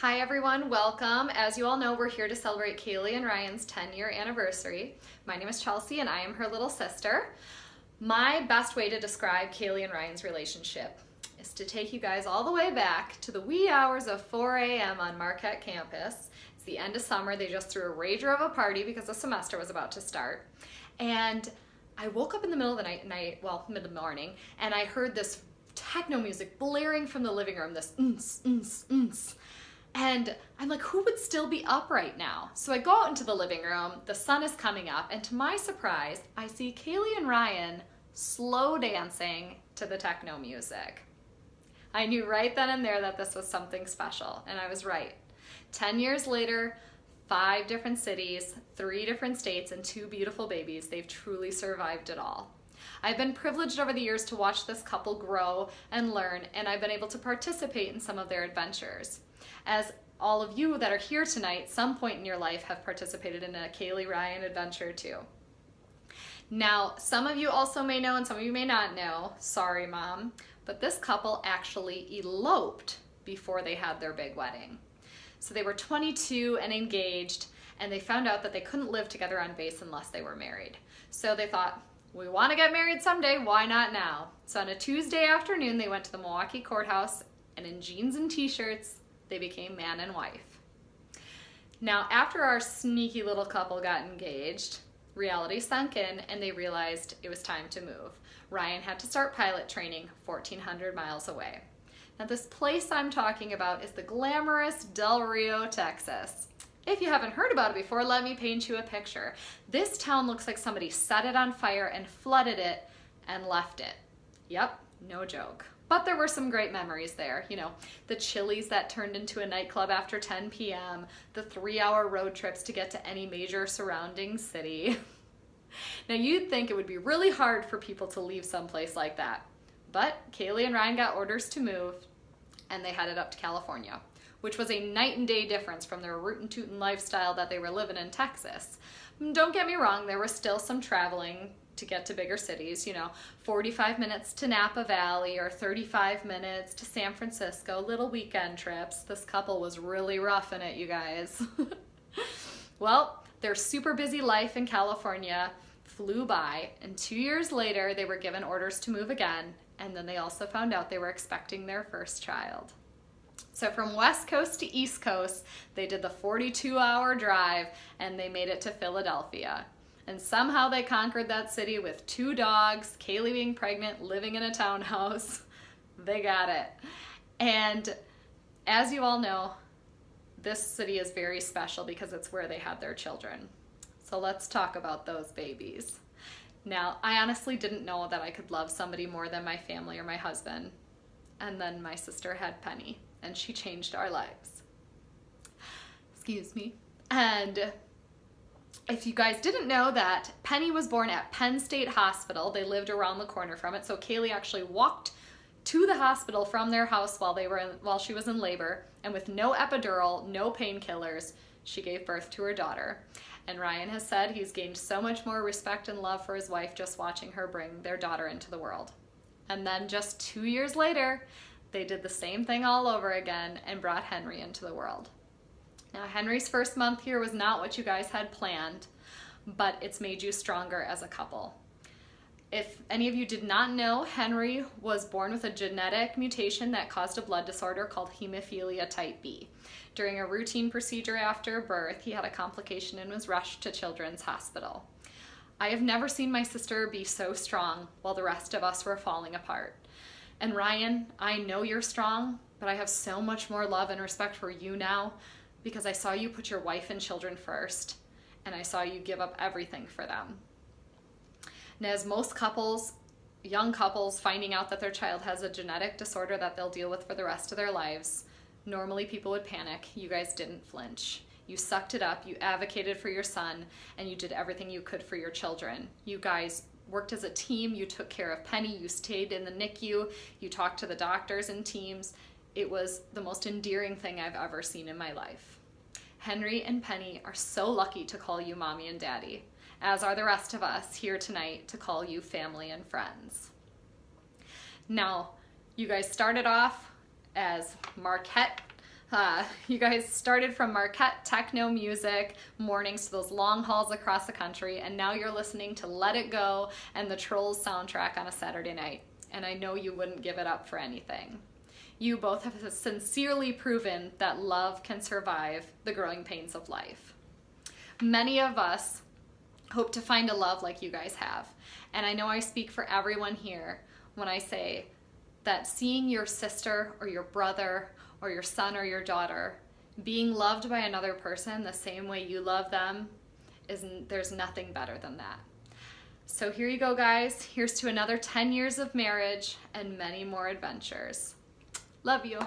Hi everyone, welcome. As you all know, we're here to celebrate Kaylee and Ryan's 10-year anniversary. My name is Chelsea and I am her little sister. My best way to describe Kaylee and Ryan's relationship is to take you guys all the way back to the wee hours of 4 a.m. on Marquette campus. It's the end of summer. They just threw a rager of a party because the semester was about to start. And I woke up in the middle of the mid of the morning, and I heard this techno music blaring from the living room, this And I'm like, who would still be up right now? So I go out into the living room, the sun is coming up, and to my surprise, I see Kaylee and Ryan slow dancing to the techno music. I knew right then and there that this was something special, and I was right. 10 years later, 5 different cities, 3 different states, and 2 beautiful babies, they've truly survived it all. I've been privileged over the years to watch this couple grow and learn, and I've been able to participate in some of their adventures. As all of you that are here tonight, some point in your life have participated in a Kaylee Ryan adventure too. Now, some of you also may know and some of you may not know, sorry mom, but this couple actually eloped before they had their big wedding. So they were 22 and engaged, and they found out that they couldn't live together on base unless they were married. So they thought, we want to get married someday, why not now? So on a Tuesday afternoon, they went to the Milwaukee courthouse, and in jeans and t-shirts, they became man and wife. Now, after our sneaky little couple got engaged, reality sunk in and they realized it was time to move. Ryan had to start pilot training 1,400 miles away. Now, this place I'm talking about is the glamorous Del Rio, Texas. If you haven't heard about it before, let me paint you a picture. This town looks like somebody set it on fire and flooded it and left it. Yep, no joke. But there were some great memories there. You know, the Chili's that turned into a nightclub after 10 p.m., the 3-hour road trips to get to any major surrounding city. Now, you'd think it would be really hard for people to leave someplace like that. But Kaylee and Ryan got orders to move, and they headed up to California, which was a night and day difference from their rootin' tootin' lifestyle that they were living in Texas. Don't get me wrong, there was still some traveling to get to bigger cities, 45 minutes to Napa Valley or 35 minutes to San Francisco, little weekend trips. This couple was really roughing it, you guys. Well, their super busy life in California flew by, and 2 years later, they were given orders to move again, and then they also found out they were expecting their first child. So from West Coast to East Coast, they did the 42-hour drive, and they made it to Philadelphia. And somehow they conquered that city with 2 dogs, Kaylee being pregnant, living in a townhouse. They got it. And as you all know, this city is very special because it's where they had their children. So let's talk about those babies. Now, I honestly didn't know that I could love somebody more than my family or my husband. And then my sister had Penny, and she changed our lives. Excuse me. And if you guys didn't know that Penny was born at Penn State Hospital, they lived around the corner from it, so Kaylee actually walked to the hospital from their house while she was in labor, and with no epidural, no painkillers, she gave birth to her daughter. And Ryan has said he's gained so much more respect and love for his wife just watching her bring their daughter into the world. And then just 2 years later, they did the same thing all over again and brought Henry into the world. Now, Henry's first month here was not what you guys had planned, but it's made you stronger as a couple. If any of you did not know, Henry was born with a genetic mutation that caused a blood disorder called hemophilia type B. During a routine procedure after birth, he had a complication and was rushed to Children's Hospital. I have never seen my sister be so strong while the rest of us were falling apart. And Ryan, I know you're strong, but I have so much more love and respect for you now, because I saw you put your wife and children first, and I saw you give up everything for them. And as most couples, young couples finding out that their child has a genetic disorder that they'll deal with for the rest of their lives, normally people would panic. You guys didn't flinch. You sucked it up, you advocated for your son, and you did everything you could for your children. You guys worked as a team, you took care of Penny, you stayed in the NICU, you talked to the doctors and teams. It was the most endearing thing I've ever seen in my life. Henry and Penny are so lucky to call you mommy and daddy, as are the rest of us here tonight to call you family and friends. Now, you guys started off as Marquette You guys started from Marquette techno music mornings to those long hauls across the country, and now you're listening to Let It Go and the Trolls soundtrack on a Saturday night. And I know you wouldn't give it up for anything. You both have sincerely proven that love can survive the growing pains of life. Many of us hope to find a love like you guys have. And I know I speak for everyone here when I say that seeing your sister or your brother or your son or your daughter being loved by another person the same way you love them, there's nothing better than that. So here you go, guys. Here's to another 10 years of marriage and many more adventures. Love you.